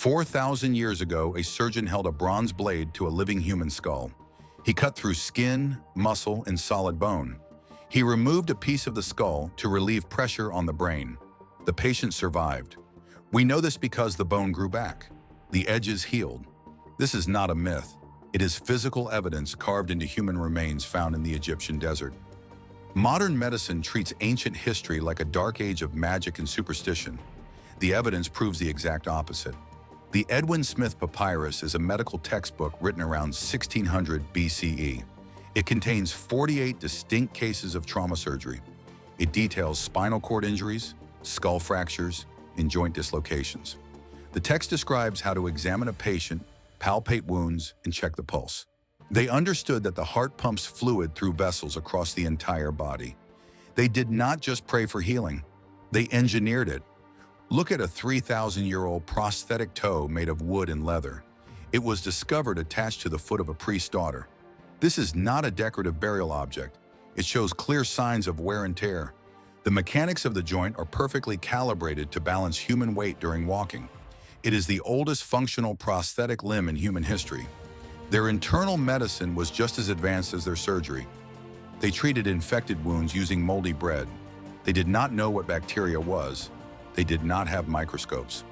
4,000 years ago, a surgeon held a bronze blade to a living human skull. He cut through skin, muscle, and solid bone. He removed a piece of the skull to relieve pressure on the brain. The patient survived. We know this because the bone grew back. The edges healed. This is not a myth. It is physical evidence carved into human remains found in the Egyptian desert. Modern medicine treats ancient history like a dark age of magic and superstition. The evidence proves the exact opposite. The Edwin Smith Papyrus is a medical textbook written around 1600 BCE. It contains 48 distinct cases of trauma surgery. It details spinal cord injuries, skull fractures, and joint dislocations. The text describes how to examine a patient, palpate wounds, and check the pulse. They understood that the heart pumps fluid through vessels across the entire body. They did not just pray for healing, they engineered it. Look at a 3,000-year-old prosthetic toe made of wood and leather. It was discovered attached to the foot of a priest's daughter. This is not a decorative burial object. It shows clear signs of wear and tear. The mechanics of the joint are perfectly calibrated to balance human weight during walking. It is the oldest functional prosthetic limb in human history. Their internal medicine was just as advanced as their surgery. They treated infected wounds using moldy bread. They did not know what bacteria was. They did not have microscopes.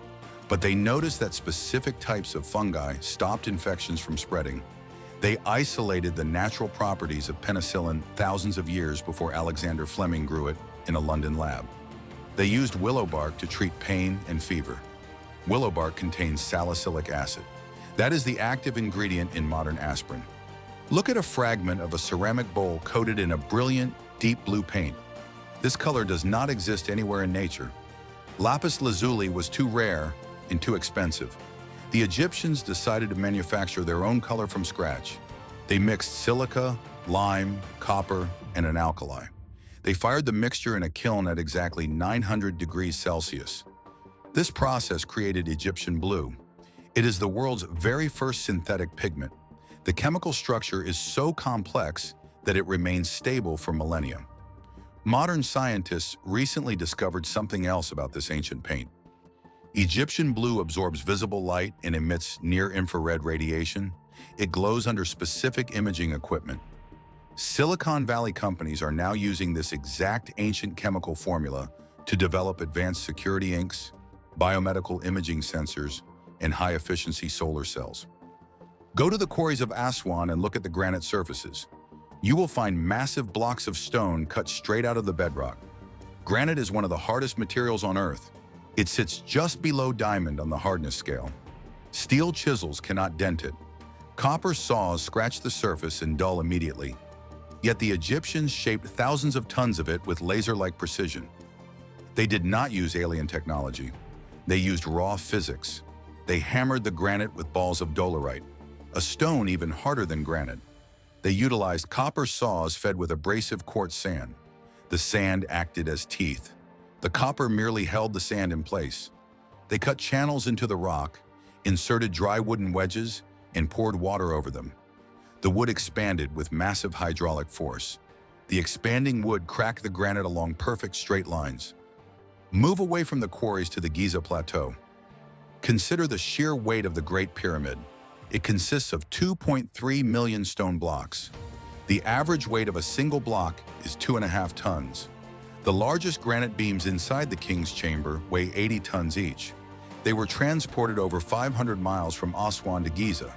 But they noticed that specific types of fungi stopped infections from spreading. They isolated the natural properties of penicillin thousands of years before Alexander Fleming grew it in a London lab. They used willow bark to treat pain and fever. Willow bark contains salicylic acid. That is the active ingredient in modern aspirin. Look at a fragment of a ceramic bowl coated in a brilliant, deep blue paint. This color does not exist anywhere in nature. Lapis lazuli was too rare and too expensive. The Egyptians decided to manufacture their own color from scratch. They mixed silica, lime, copper, and an alkali. They fired the mixture in a kiln at exactly 900 degrees Celsius. This process created Egyptian blue. It is the world's very first synthetic pigment. The chemical structure is so complex that it remains stable for millennia. Modern scientists recently discovered something else about this ancient paint. Egyptian blue absorbs visible light and emits near-infrared radiation. It glows under specific imaging equipment. Silicon Valley companies are now using this exact ancient chemical formula to develop advanced security inks, biomedical imaging sensors, and high-efficiency solar cells. Go to the quarries of Aswan and look at the granite surfaces. You will find massive blocks of stone cut straight out of the bedrock. Granite is one of the hardest materials on Earth. It sits just below diamond on the hardness scale. Steel chisels cannot dent it. Copper saws scratch the surface and dull immediately. Yet the Egyptians shaped thousands of tons of it with laser-like precision. They did not use alien technology. They used raw physics. They hammered the granite with balls of dolerite, a stone even harder than granite. They utilized copper saws fed with abrasive quartz sand. The sand acted as teeth. The copper merely held the sand in place. They cut channels into the rock, inserted dry wooden wedges, and poured water over them. The wood expanded with massive hydraulic force. The expanding wood cracked the granite along perfect straight lines. Move away from the quarries to the Giza Plateau. Consider the sheer weight of the Great Pyramid. It consists of 2.3 million stone blocks. The average weight of a single block is 2.5 tons. The largest granite beams inside the King's Chamber weigh 80 tons each. They were transported over 500 miles from Aswan to Giza.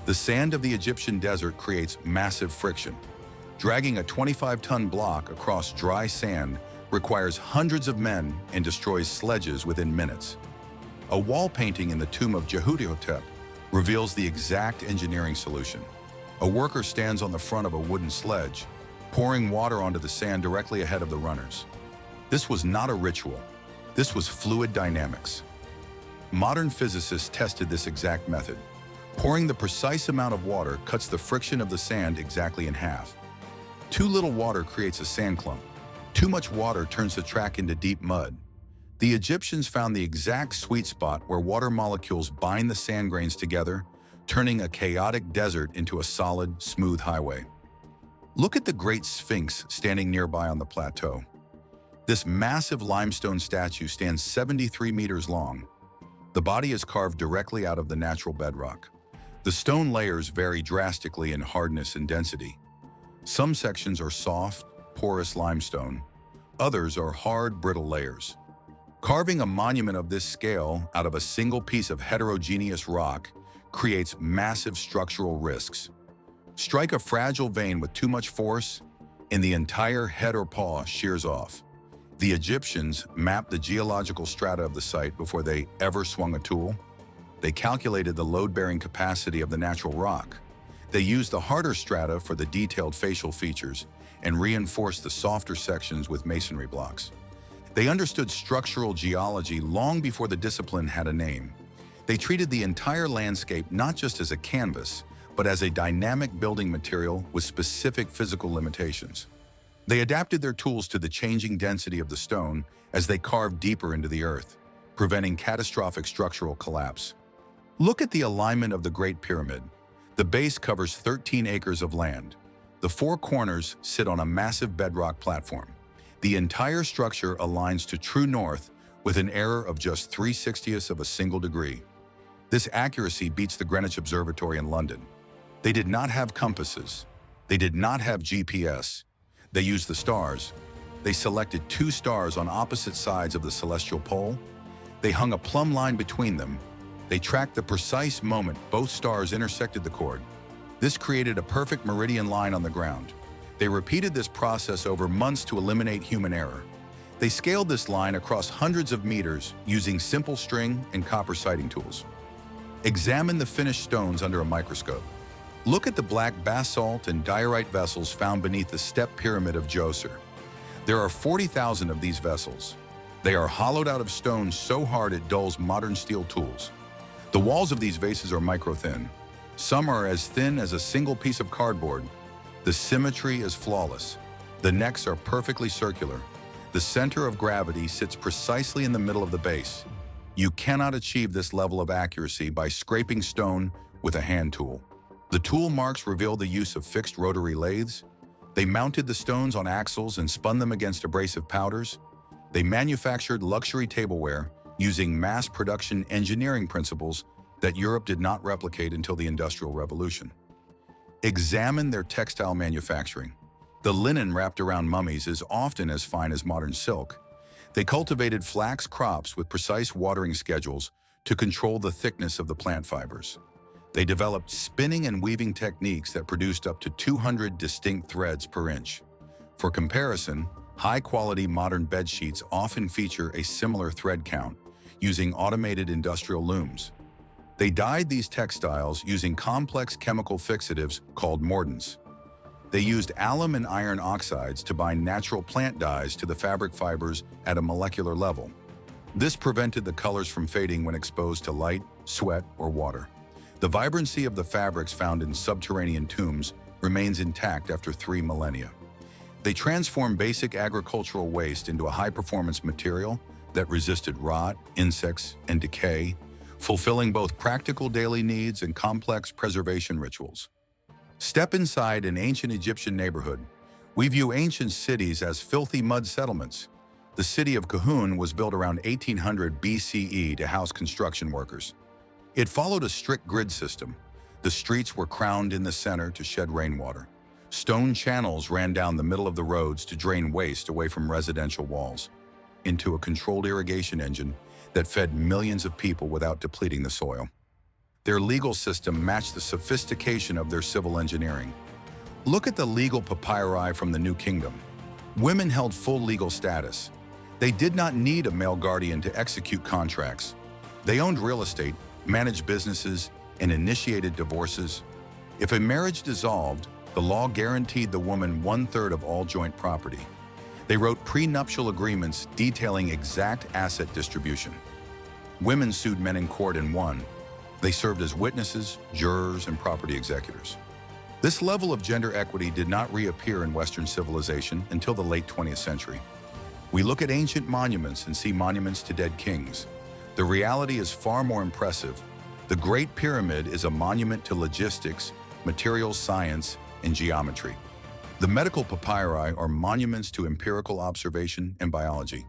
The sand of the Egyptian desert creates massive friction. Dragging a 25-ton block across dry sand requires hundreds of men and destroys sledges within minutes. A wall painting in the tomb of Jehuti-Hotep reveals the exact engineering solution. A worker stands on the front of a wooden sledge, pouring water onto the sand directly ahead of the runners. This was not a ritual. This was fluid dynamics. Modern physicists tested this exact method. Pouring the precise amount of water cuts the friction of the sand exactly in half. Too little water creates a sand clump. Too much water turns the track into deep mud. The Egyptians found the exact sweet spot where water molecules bind the sand grains together, turning a chaotic desert into a solid, smooth highway. Look at the Great Sphinx standing nearby on the plateau. This massive limestone statue stands 73 meters long. The body is carved directly out of the natural bedrock. The stone layers vary drastically in hardness and density. Some sections are soft, porous limestone. Others are hard, brittle layers. Carving a monument of this scale out of a single piece of heterogeneous rock creates massive structural risks. Strike a fragile vein with too much force, and the entire head or paw shears off. The Egyptians mapped the geological strata of the site before they ever swung a tool. They calculated the load-bearing capacity of the natural rock. They used the harder strata for the detailed facial features and reinforced the softer sections with masonry blocks. They understood structural geology long before the discipline had a name. They treated the entire landscape not just as a canvas, but as a dynamic building material with specific physical limitations. They adapted their tools to the changing density of the stone as they carved deeper into the earth, preventing catastrophic structural collapse. Look at the alignment of the Great Pyramid. The base covers 13 acres of land. The four corners sit on a massive bedrock platform. The entire structure aligns to true north with an error of just 3/60ths of a single degree. This accuracy beats the Greenwich Observatory in London. They did not have compasses. They did not have GPS. They used the stars. They selected 2 stars on opposite sides of the celestial pole. They hung a plumb line between them. They tracked the precise moment both stars intersected the chord. This created a perfect meridian line on the ground. They repeated this process over months to eliminate human error. They scaled this line across hundreds of meters using simple string and copper sighting tools. Examine the finished stones under a microscope. Look at the black basalt and diorite vessels found beneath the step pyramid of Djoser. There are 40,000 of these vessels. They are hollowed out of stone so hard it dulls modern steel tools. The walls of these vases are micro-thin. Some are as thin as a single piece of cardboard. The symmetry is flawless. The necks are perfectly circular. The center of gravity sits precisely in the middle of the base. You cannot achieve this level of accuracy by scraping stone with a hand tool. The tool marks reveal the use of fixed rotary lathes. They mounted the stones on axles and spun them against abrasive powders. They manufactured luxury tableware using mass production engineering principles that Europe did not replicate until the Industrial Revolution. Examine their textile manufacturing. The linen wrapped around mummies is often as fine as modern silk. They cultivated flax crops with precise watering schedules to control the thickness of the plant fibers. They developed spinning and weaving techniques that produced up to 200 distinct threads per inch. For comparison, high-quality modern bed sheets often feature a similar thread count, using automated industrial looms. They dyed these textiles using complex chemical fixatives called mordants. They used alum and iron oxides to bind natural plant dyes to the fabric fibers at a molecular level. This prevented the colors from fading when exposed to light, sweat, or water. The vibrancy of the fabrics found in subterranean tombs remains intact after 3 millennia. They transformed basic agricultural waste into a high-performance material that resisted rot, insects, and decay, fulfilling both practical daily needs and complex preservation rituals. Step inside an ancient Egyptian neighborhood. We view ancient cities as filthy mud settlements. The city of Kahun was built around 1800 BCE to house construction workers. It followed a strict grid system. The streets were crowned in the center to shed rainwater. Stone channels ran down the middle of the roads to drain waste away from residential walls into a controlled irrigation engine that fed millions of people without depleting the soil. Their legal system matched the sophistication of their civil engineering. Look at the legal papyri from the New Kingdom. Women held full legal status. They did not need a male guardian to execute contracts. They owned real estate, managed businesses, and initiated divorces. If a marriage dissolved, the law guaranteed the woman 1/3 of all joint property. They wrote prenuptial agreements detailing exact asset distribution. Women sued men in court and won. They served as witnesses, jurors, and property executors. This level of gender equity did not reappear in Western civilization until the late 20th century. We look at ancient monuments and see monuments to dead kings. The reality is far more impressive. The Great Pyramid is a monument to logistics, materials science, and geometry. The medical papyri are monuments to empirical observation and biology.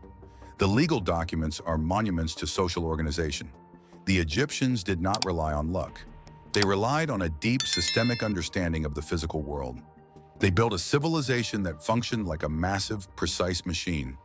The legal documents are monuments to social organization. The Egyptians did not rely on luck. They relied on a deep systemic understanding of the physical world. They built a civilization that functioned like a massive, precise machine.